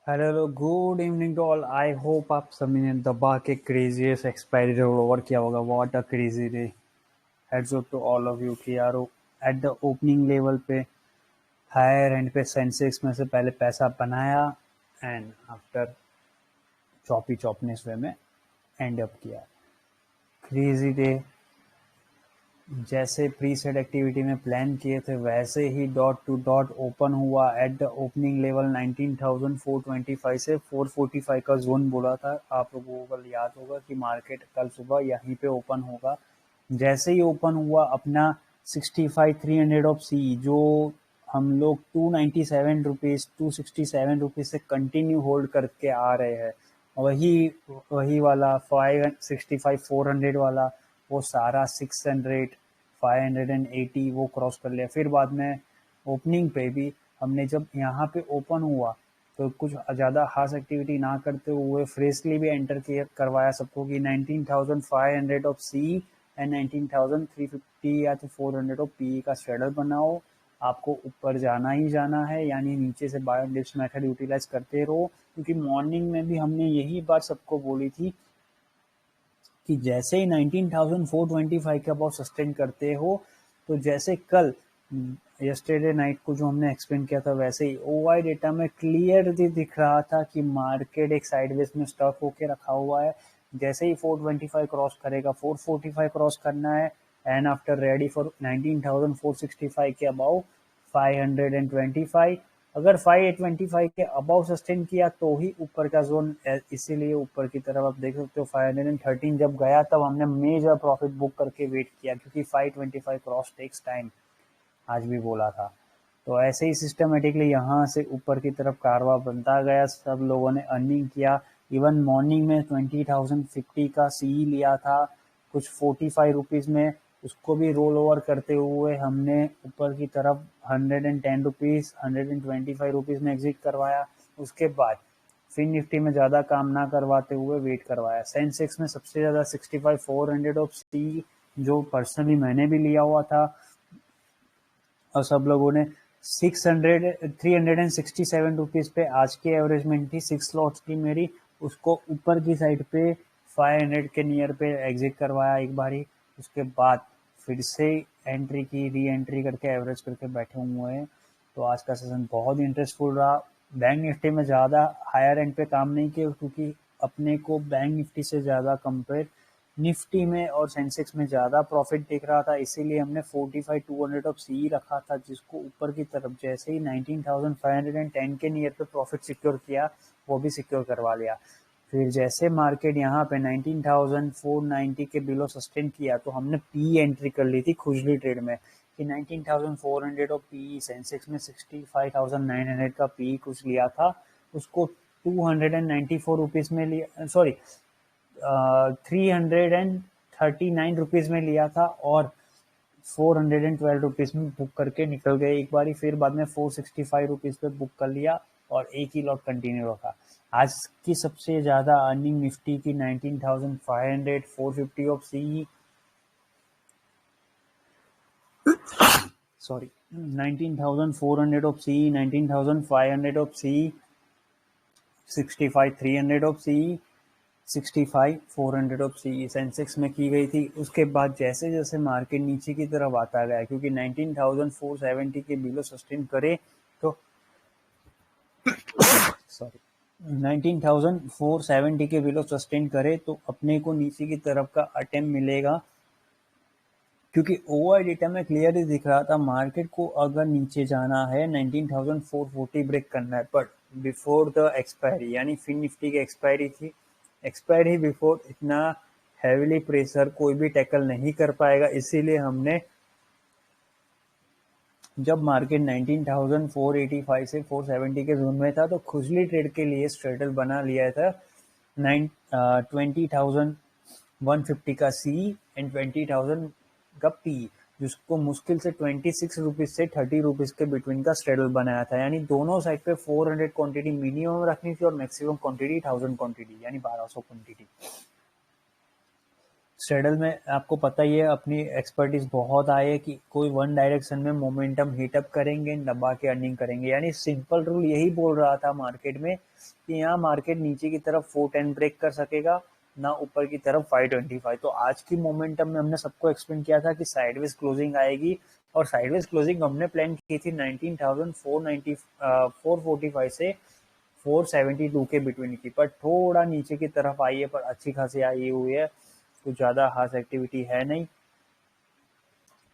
Hello good evening to all. I hope आप सभी ने दबा के क्रेजीएस्ट एक्सपायरी रोल ओवर किया होगा। What a crazy day. Heads up to all of you कि यार एट द ओपनिंग लेवल पे हायर एंड पे सेंसेक्स में से पहले पैसा बनाया and after choppy choppiness way में एंड अप किया। Crazy day. जैसे प्री सेट एक्टिविटी में प्लान किए थे वैसे ही डॉट टू डॉट ओपन हुआ एट द ओपनिंग लेवल 19,425 से 445 का जोन बोला था। आप लोगों को कल याद होगा कि मार्केट कल सुबह यहीं पे ओपन होगा। जैसे ही ओपन हुआ अपना 65,300 ऑफ सी जो हम लोग 297 रुपीज 267 रुपीज से कंटिन्यू होल्ड करके आ रहे हैं, वही वही वाला 565 400 वाला वो सारा 600 580 वो क्रॉस कर लिया। फिर बाद में ओपनिंग पे भी हमने जब यहाँ पे ओपन हुआ तो कुछ ज़्यादा खास एक्टिविटी ना करते हुए फ्रेशली भी एंटर किया करवाया सबको कि 19,500 ऑफ सी एंड 19,350 या तो 400 ऑफ पी का शेडल बनाओ। आपको ऊपर जाना ही जाना है, यानी नीचे से बाय डिप्स मेथड यूटिलाइज करते रहो, क्योंकि मॉर्निंग में भी हमने यही बात सबको बोली थी कि जैसे ही 19,425 के अबाउ सस्टेन करते हो तो जैसे कल यस्टरडे नाइट को जो हमने एक्सप्लेन किया था वैसे ही ओवाई डेटा में क्लियरली दिख रहा था कि मार्केट एक साइडवेज में स्टक होके रखा हुआ है। जैसे ही 425 क्रॉस करेगा 445 क्रॉस करना है एंड आफ्टर रेडी फॉर 19,465 के अबाउ 525। अगर 525 के अबाउ सस्टेन किया तो ही ऊपर का जोन, इसीलिए ऊपर की तरफ आप देख सकते हो 513 जब गया तब हमने मेजर प्रॉफिट बुक करके वेट किया, क्योंकि 525 क्रॉस टेक्स टाइम आज भी बोला था। तो ऐसे ही सिस्टमेटिकली यहाँ से ऊपर की तरफ कारवा बनता गया, सब लोगों ने अर्निंग किया। इवन मॉर्निंग में 20,050 का सी लिया था कुछ 45 रुपीज़ में, उसको भी रोल ओवर करते हुए हमने ऊपर की तरफ 110 रुपीज़ 125 रुपीज़ में एग्जिट करवाया। उसके बाद फिन निफ्टी में ज़्यादा काम ना करवाते हुए वेट करवाया। सेंसेक्स में सबसे ज़्यादा 65,400 ऑफ सी जो पर्सनली मैंने भी लिया हुआ था और सब लोगों ने 367 रुपीज पे आज की एवरेजमेंट थी 6 लॉट्स की मेरी, उसको ऊपर की साइड पे 500 के नियर पे एग्जिट करवाया एक बारी। उसके बाद फिर से एंट्री की, री एंट्री करके एवरेज करके बैठे हुए हैं। तो आज का सेशन बहुत इंटरेस्टफुल रहा। बैंक निफ्टी में ज़्यादा हायर एंड पे काम नहीं किया क्योंकि अपने को बैंक निफ्टी से ज़्यादा कंपेयर निफ्टी में और सेंसेक्स में ज़्यादा प्रॉफिट दिख रहा था, इसीलिए हमने 45,200 ऑफ सी रखा था, जिसको ऊपर की तरफ जैसे ही 19,510 के नियर पे प्रॉफिट सिक्योर किया वो भी सिक्योर करवा लिया। फिर जैसे मार्केट यहाँ पे 19,490 के बिलो सस्टेन किया तो हमने पी एंट्री कर ली थी खुजली ट्रेड में कि 19,400 ऑफ पी, सेंसेक्स में 65,900 का पी कुछ लिया था, उसको 294 रुपीज़ में लिया, सॉरी 339 रुपीज़ में लिया था और 412 रुपीज़ में बुक करके निकल गए एक बारी। फिर बाद में 465 रुपीज़ पे बुक कर लिया और एक ही लॉट कंटिन्यू रखा। आज की सबसे ज़्यादा अर्निंग निफ्टी की 19,500 450 off C, sorry 19,400 off C, 19,500 off C, 65,300 off C, 65,400 off C Sensex में की गई थी। उसके बाद जैसे जैसे मार्केट नीचे की तरफ आता गया, क्योंकि 19,470 के बिलो सस्टेन करे तो सॉरी 19,470 के बिलो सस्टेन करे तो अपने को नीचे की तरफ का अटेम्प्ट मिलेगा, क्योंकि ओवर डेटा में क्लियरली दिख रहा था मार्केट को अगर नीचे जाना है 19,440 ब्रेक करना है, बट बिफोर द एक्सपायरी, यानी फिन निफ्टी की एक्सपायरी थी, एक्सपायरी बिफोर इतना हैवीली प्रेशर कोई भी टैकल नहीं कर पाएगा। इसीलिए हमने जब मार्केट 19,485 से 470 के जोन में था तो खुजली ट्रेड के लिए स्ट्रेटल बना लिया था 20,150 का सी एंड 20,000 का पी, जिसको मुश्किल से 26 रुपीज से 30 रुपीज के बिटवीन का स्ट्रेडल बनाया था। यानी दोनों साइड पे 400 क्वांटिटी मिनिमम रखनी थी और मैक्सिमम क्वांटिटी 1000 क्वांटिटी, यानी 1200 क्वांटिटी। स्ट्रेडल में आपको पता ही है, अपनी एक्सपर्टीज बहुत आए है कि कोई वन डायरेक्शन में मोमेंटम हीटअप करेंगे, दबा के अर्निंग करेंगे। यानी सिंपल रूल यही बोल रहा था मार्केट में कि यहाँ मार्केट नीचे की तरफ 410 ब्रेक कर सकेगा, ना ऊपर की तरफ 525। तो आज की मोमेंटम में हमने सबको एक्सप्लेन किया था कि साइडवेज क्लोजिंग आएगी, और साइडवेज क्लोजिंग हमने प्लान की थी 19,445 से 472 के बिटवीन की, पर थोड़ा नीचे की तरफ आई है, पर अच्छी खासी आई हुई है, कुछ ज़्यादा खास एक्टिविटी है नहीं।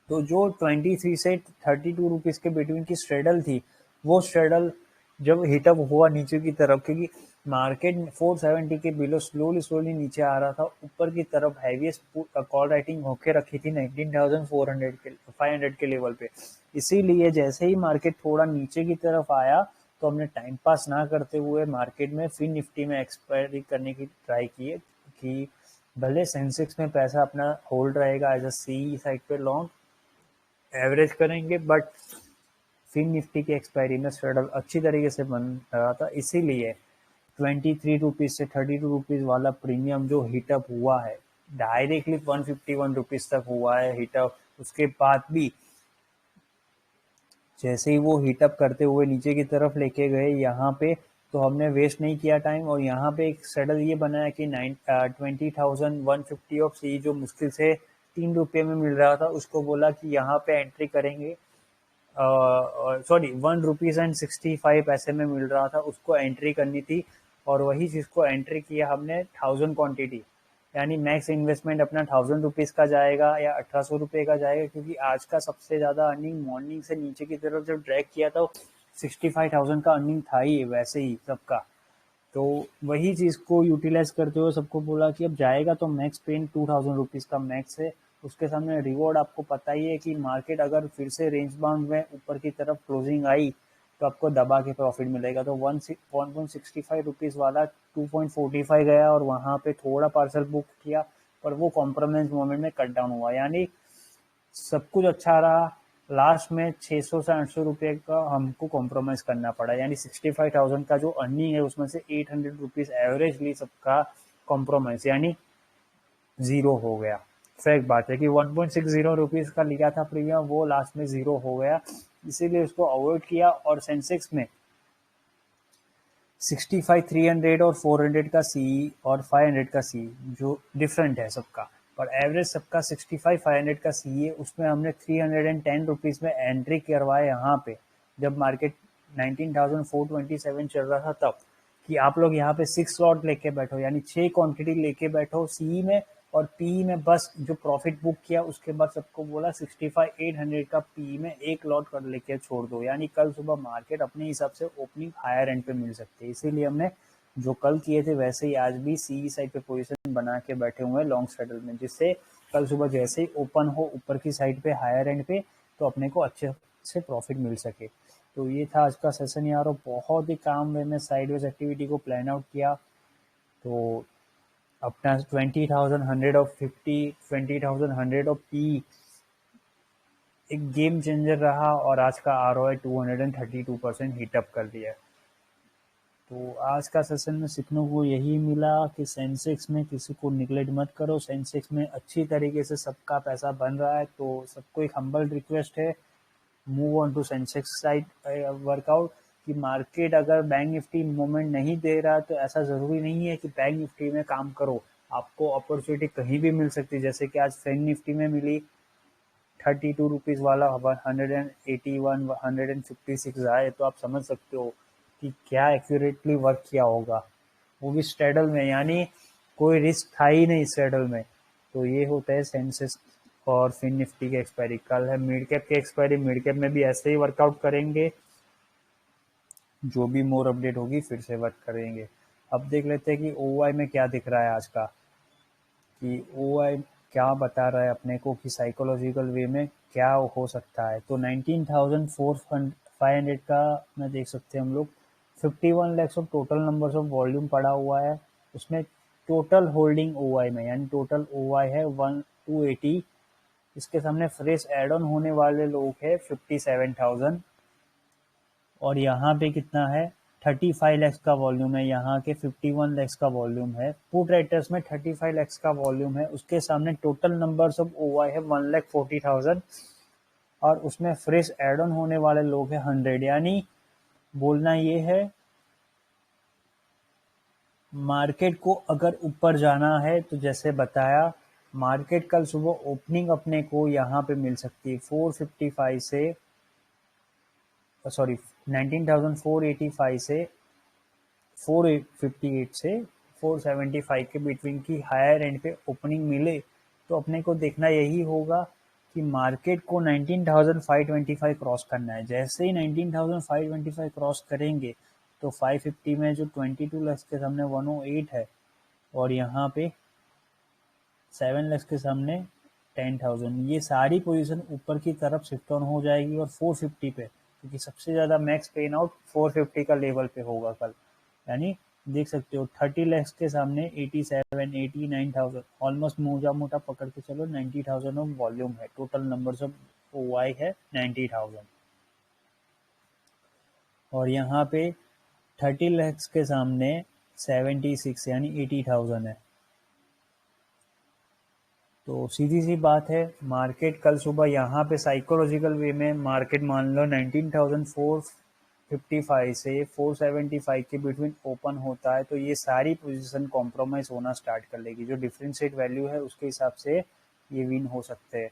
तो जो 23 से 32 रुपीज़ के बिटवीन की स्ट्रेडल थी, वो स्ट्रेडल जब हिटअप हुआ नीचे की तरफ, क्योंकि मार्केट 470 के बिलो स्लोली नीचे आ रहा था, ऊपर की तरफ हैवीएस्ट कॉल राइटिंग होके रखी थी 19,400 के 500 के लेवल पे। इसीलिए जैसे ही मार्केट थोड़ा नीचे की तरफ आया, तो हमने टाइम पास ना करते हुए मार्केट में फिन निफ्टी में एक्सपायरी करने की ट्राई की है कि भले सेंसेक्स में पैसा अपना होल्ड रहेगा एज अ सी साइड पे लॉन्ग एवरेज करेंगे, बट फिन निफ्टी की एक्सपायरी में स्ट्रेडल अच्छी तरीके से बन रहा था। इसीलिए 23 रुपीज़ से 32 रुपीज़ वाला प्रीमियम जो हिटअप हुआ है, डायरेक्टली 151 रुपीज़ तक हुआ है हिटअप। उसके बाद भी जैसे ही वो हीटअप करते हुए नीचे की तरफ लेके गए यहाँ पे, तो हमने वेस्ट नहीं किया टाइम, और यहाँ पे एक सैडल ये बनाया कि 20,150 ऑफ सी जो मुश्किल से 3 रुपये में मिल रहा था, उसको बोला कि यहाँ पे एंट्री करेंगे, सॉरी 1 रुपीज़ एंड 65 पैसे में मिल रहा था, उसको एंट्री करनी थी। और वही चीज़ को एंट्री किया हमने 1000 क्वांटिटी, यानी मैक्स इन्वेस्टमेंट अपना 1000 रुपीज़ का जाएगा या 1800 रुपये का जाएगा, क्योंकि आज का सबसे ज़्यादा अर्निंग मॉर्निंग से नीचे की तरफ जब ड्रैग किया था 65,000 का अर्निंग था ही वैसे ही सबका। तो वही चीज़ को यूटिलाइज करते हुए सबको बोला कि अब जाएगा तो मैक्स पेन 2000 रुपीज़ का मैक्स है, उसके सामने रिवॉर्ड आपको पता ही है कि मार्केट अगर फिर से रेंज बाउंड में ऊपर की तरफ क्लोजिंग आई, तो आपको दबा के प्रॉफिट मिलेगा। तो 1.65 वाला 2.45 गया, और वहाँ पे थोड़ा पार्सल बुक किया, पर वो कॉम्प्रोमाइज मोमेंट में कट डाउन हुआ। यानी सब कुछ अच्छा रहा, लास्ट में 600 से 800 रुपये का हमको कॉम्प्रोमाइज करना पड़ा। यानी 65,000 का जो अर्निंग है उसमें से 800 रुपीज़ एवरेजली सबका कॉम्प्रोमाइज, यानी जीरो हो गया। फैक्ट बात है कि 1.60 रुपीज़ का लिया था प्रीमियम, वो लास्ट में जीरो हो गया, इसीलिए उसको अवॉइड किया। और सेंसेक्स में 65 300 और 400 का सी और 500 का सी जो डिफरेंट है सबका, पर एवरेज सबका 65 500 का सी है, उसमें हमने 310 रुपीज़ में एंट्री करवाए यहाँ पे, जब मार्केट 19,427 चल रहा था तब, कि आप लोग यहाँ पे 6 लॉट लेके बैठो, यानी 6 क्वांटिटी लेके बैठो सी में, और पी में बस जो प्रॉफिट बुक किया उसके बाद सबको बोला 65 800 का पी में एक लॉट कर लेके छोड़ दो, यानी कल सुबह मार्केट अपने हिसाब से ओपनिंग हायर एंड पे मिल सकती है। इसीलिए हमने जो कल किए थे वैसे ही आज भी सी साइड पे पोजीशन बना के बैठे हुए हैं लॉन्ग सेटल में, जिससे कल सुबह जैसे ही ओपन हो ऊपर की साइड पे हायर एंड पे, तो अपने को अच्छे से प्रॉफिट मिल सके। तो ये था आज का सेशन यार, बहुत ही काम वे में साइडवेज एक्टिविटी को प्लान आउट किया। तो अपना 20,100 ऑफ 50 20,100 ऑफ पी एक गेम चेंजर रहा, और आज का ROI 232% हिटअप कर दिया। तो आज का सेशन में सीखने को यही मिला कि सेंसेक्स में किसी को निगलेक्ट मत करो, सेंसेक्स में अच्छी तरीके से सबका पैसा बन रहा है, तो सबको एक हम्बल रिक्वेस्ट है, move on to Sensex side workout. कि मार्केट अगर बैंक निफ्टी मूवमेंट नहीं दे रहा, तो ऐसा ज़रूरी नहीं है कि बैंक निफ्टी में काम करो, आपको अपॉर्चुनिटी कहीं भी मिल सकती है। जैसे कि आज बैंक निफ्टी में मिली 32 रुपीज़ वाला 181 156 आए, तो आप समझ सकते हो कि क्या एक्यूरेटली वर्क किया होगा, वो भी स्ट्रेडल में, यानी कोई रिस्क था ही नहीं स्ट्रेडल में। तो ये होता है सेंसेक्स और फिन निफ्टी की एक्सपायरी। कल है मिड कैप की एक्सपायरी, मिड कैप में भी ऐसे ही वर्कआउट करेंगे, जो भी मोर अपडेट होगी फिर से वर्क करेंगे। अब देख लेते हैं कि OI में क्या दिख रहा है आज का, कि OI क्या बता रहा है अपने को कि साइकोलॉजिकल वे में क्या हो सकता है। तो 19,500 का में देख सकते हैं हम लोग 51 lakhs of total numbers of volume पड़ा हुआ है, उसमें टोटल होल्डिंग OI में, यानी टोटल OI है 280, इसके सामने फ्रेश एड ऑन होने वाले लोग है 57,000, और यहाँ पे कितना है 35 लैक्स का वॉल्यूम है, यहाँ के 51 लैक्स का वॉल्यूम है। पुट राइटर्स में 35 लैक्स का वॉल्यूम है, उसके सामने टोटल नंबर्स ऑफ ओवाई है 1,40,000 और उसमें फ्रेश एड ऑन होने वाले लोग हैं 100। यानी बोलना ये है मार्केट को अगर ऊपर जाना है तो जैसे बताया, मार्केट कल सुबह ओपनिंग अपने को यहाँ पे मिल सकती है 455 से, सॉरी 19,485 से 458 से 475 के बिटवीन की हायर एंड पे ओपनिंग मिले तो अपने को देखना यही होगा कि मार्केट को 19,525 क्रॉस करना है। जैसे ही 19,525 क्रॉस करेंगे तो 550 में जो 22 लैक्स के सामने 108 है और यहाँ पे 7 लैक्स के सामने 10,000, ये सारी पोजीशन ऊपर की तरफ शिफ्ट ऑन हो जाएगी और 450 पे, क्योंकि सबसे ज़्यादा मैक्स पेन आउट 450 का लेवल पे होगा कल। यानी देख सकते हो 30 लैक्स के सामने 87, 89,000, ऑलमोस्ट मोटा मोटा पकड़ के चलो 90,000 ऑफ वॉल्यूम है, टोटल नंबर्स ऑफ ओवाई है 90,000। और यहाँ पे 30 लैक्स के सामने 76 यानी 80,000 है। तो सीधी सी बात है, मार्केट कल सुबह यहाँ पे साइकोलॉजिकल वे में मार्केट मान लो 19,455 से 475 के बिटवीन ओपन होता है तो ये सारी पोजीशन कॉम्प्रोमाइज होना स्टार्ट कर लेगी। जो डिफरेंशिएट वैल्यू है उसके हिसाब से ये विन हो सकते हैं।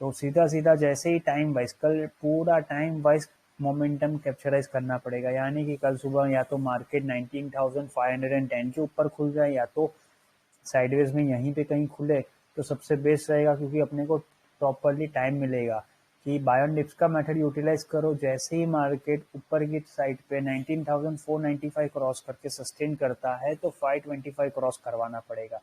तो सीधा सीधा जैसे ही टाइम वाइज कल पूरा टाइम वाइज मोमेंटम कैप्चराइज करना पड़ेगा, यानी कि कल सुबह या तो मार्केट 19,510 के ऊपर खुल जाए या तो साइडवेज में यहीं पे कहीं खुले तो सबसे बेस्ट रहेगा, क्योंकि अपने को प्रॉपरली टाइम मिलेगा कि बाय ऑन डिप्स का मेथड यूटिलाइज करो। जैसे ही मार्केट ऊपर की साइड पे 19,495 क्रॉस करके सस्टेन करता है तो 525 क्रॉस करवाना पड़ेगा।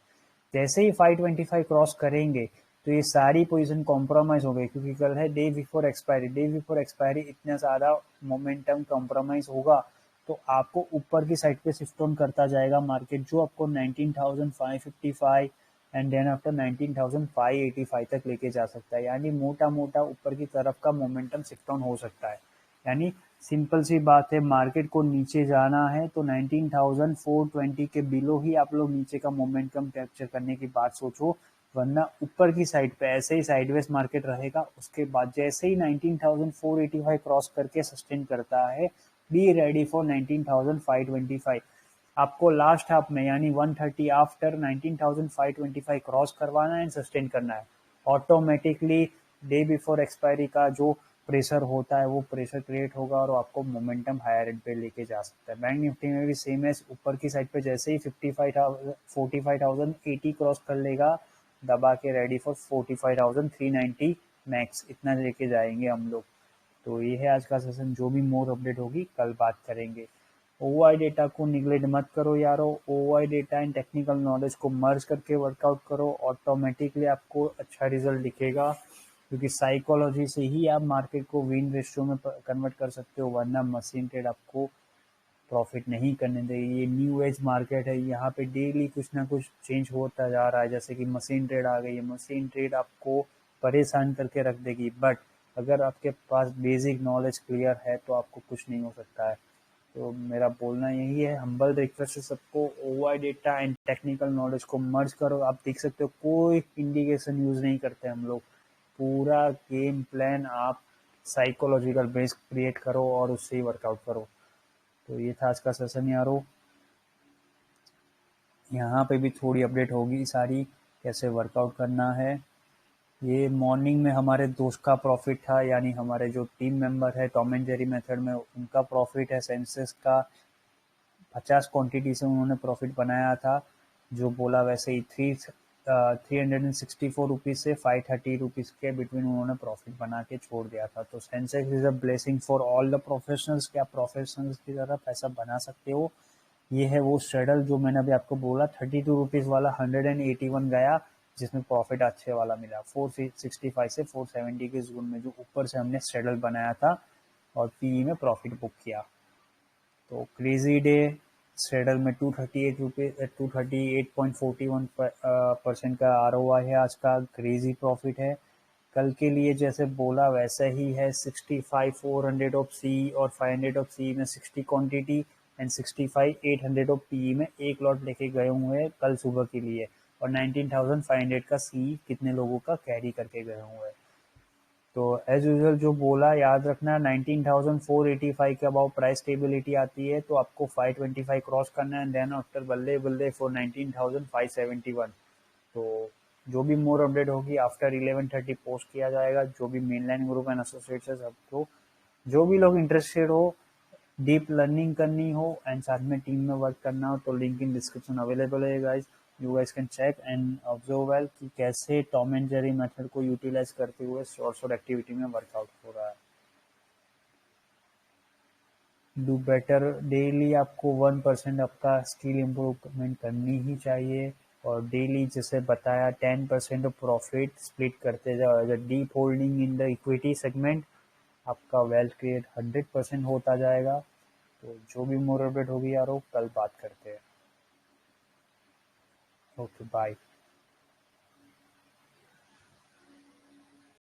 जैसे ही 525 क्रॉस करेंगे तो ये सारी पोजीशन कॉम्प्रोमाइज हो गई, क्योंकि कल है day before expiry. Day before expiry इतना ज़्यादा मोमेंटम कॉम्प्रोमाइज होगा तो आपको ऊपर की साइड पे शिफ्ट ऑन करता जाएगा मार्केट, जो आपको 19,555 एंड देन आफ्टर 19,585 तक लेके जा सकता है। यानी मोटा मोटा ऊपर की तरफ का मोमेंटम शिफ्ट ऑन हो सकता है। यानी सिंपल सी बात है, मार्केट को नीचे जाना है तो 19,420 के बिलो ही आप लोग नीचे का मोमेंटम कैप्चर करने की बात सोचो, वरना ऊपर की साइड पे ऐसे ही साइडवेज मार्केट रहेगा। उसके बाद जैसे ही 19,485 क्रॉस करके सस्टेन करता है, बी रेडी फॉर 19,525। आपको लास्ट हाफ में यानी 130 आफ्टर 19,525 क्रॉस करवाना है, सस्टेन करना है। ऑटोमेटिकली डे बिफोर एक्सपायरी का जो प्रेशर होता है वो प्रेशर क्रिएट होगा और आपको मोमेंटम हायर एंड पे लेके जा सकता है। बैंक निफ्टी में भी सेम है, ऊपर की साइड पे जैसे ही 45,080 क्रॉस कर लेगा, दबा के रेडी फॉर 45,390 मैक्स, इतना लेके जाएंगे हम लोग। तो ये है आज का सेशन। जो भी मोर अपडेट होगी कल बात करेंगे। ओवाई डेटा को निगलेक्ट मत करो यारो, ओवाई डेटा एंड टेक्निकल नॉलेज को मर्ज करके वर्कआउट करो, ऑटोमेटिकली आपको अच्छा रिजल्ट दिखेगा, क्योंकि साइकोलॉजी से ही आप मार्केट को विन रेशियो में कन्वर्ट कर सकते हो, वरना मशीन ट्रेड आपको प्रॉफिट नहीं करने देगी। ये न्यू एज मार्केट है, यहाँ पे डेली कुछ ना कुछ चेंज होता जा रहा है, जैसे कि मशीन ट्रेड आ गई है। मशीन ट्रेड आपको परेशान करके रख देगी, बट अगर आपके पास बेसिक नॉलेज क्लियर है तो आपको कुछ नहीं हो सकता है। तो मेरा बोलना यही है, हम्बल रिक्वेस्ट है सबको, ओवाई डेटा एंड टेक्निकल नॉलेज को मर्ज करो। आप देख सकते हो कोई इंडिकेशन यूज नहीं करते हम लोग, पूरा गेम प्लान आप साइकोलॉजिकल बेस क्रिएट करो और उससे ही वर्कआउट करो। तो ये था आज का सेशन यारो। यहाँ पे भी थोड़ी अपडेट होगी सारी, कैसे वर्कआउट करना है। ये मॉर्निंग में हमारे दोस्त का प्रॉफिट था, यानी हमारे जो टीम मेंबर है टॉम एंड जेरी मेथड में, उनका प्रॉफिट है सेंसेस का 50 क्वांटिटी से उन्होंने प्रॉफिट बनाया था। जो बोला वैसे ही 364 रुपीज़ से 530 रुपीज़ के बिटवीन उन्होंने प्रॉफिट बना के छोड़ दिया था। तो Sensex is a blessing for all the professionals, क्या प्रोफेशनल्स की तरह पैसा बना सकते हो। ये है वो स्ट्रेडल जो मैंने अभी आपको बोला, 32 रुपीज़ वाला 181 गया, जिसमें प्रॉफिट अच्छे वाला मिला 465 से 470 के जोन में, जो ऊपर से हमने स्ट्रेडल बनाया था और पीई में प्रॉफिट बुक किया। तो क्रेजी डे, स्ट्रेडल में 238.41% का ROI है आज का, क्रेजी प्रॉफिट है। कल के लिए जैसे बोला वैसा ही है, 65 400 ऑफ सी और 500 ऑफ सी में 60 क्वांटिटी एंड 65 800 ऑफ पीई में एक लॉट लेके गए हुए हैं कल सुबह के लिए, और 19,500 का सी कितने लोगों का कैरी करके गए हुए हैं। तो एज यूजुअल जो बोला याद रखना, 19,485 के अबाउ प्राइस स्टेबिलिटी आती है तो आपको 525 क्रॉस करना है, देन आफ्टर बल्ले बल्ले फॉर 19,571। तो जो भी मोर अपडेट होगी आफ्टर 11:30 पोस्ट किया जाएगा, जो भी मेनलाइन ग्रुप एंड एसोसिएट्स है सबको, जो भी लोग इंटरेस्टेड हो, डीप लर्निंग करनी हो एंड साथ में टीम में वर्क करना हो, तो लिंक इन डिस्क्रिप्शन अवेलेबल है guys. You guys can check and observe well कि कैसे टॉम एंड जेरी मेथड को यूटिलाइज करते हुए शॉर्ट एक्टिविटी में वर्कआउट हो रहा है। डू बेटर डेली, आपको 1% आपका स्किल इम्प्रूवमेंट करनी ही चाहिए, और डेली जैसे बताया 10% ऑफ प्रॉफिट स्प्लिट करते जाओ as a deep holding in the equity segment, आपका वेल्थ क्रिएट 100% होता जाएगा। तो जो भी मोर अपडेट होगी यारो, कल बात करते हैं। Okay bye.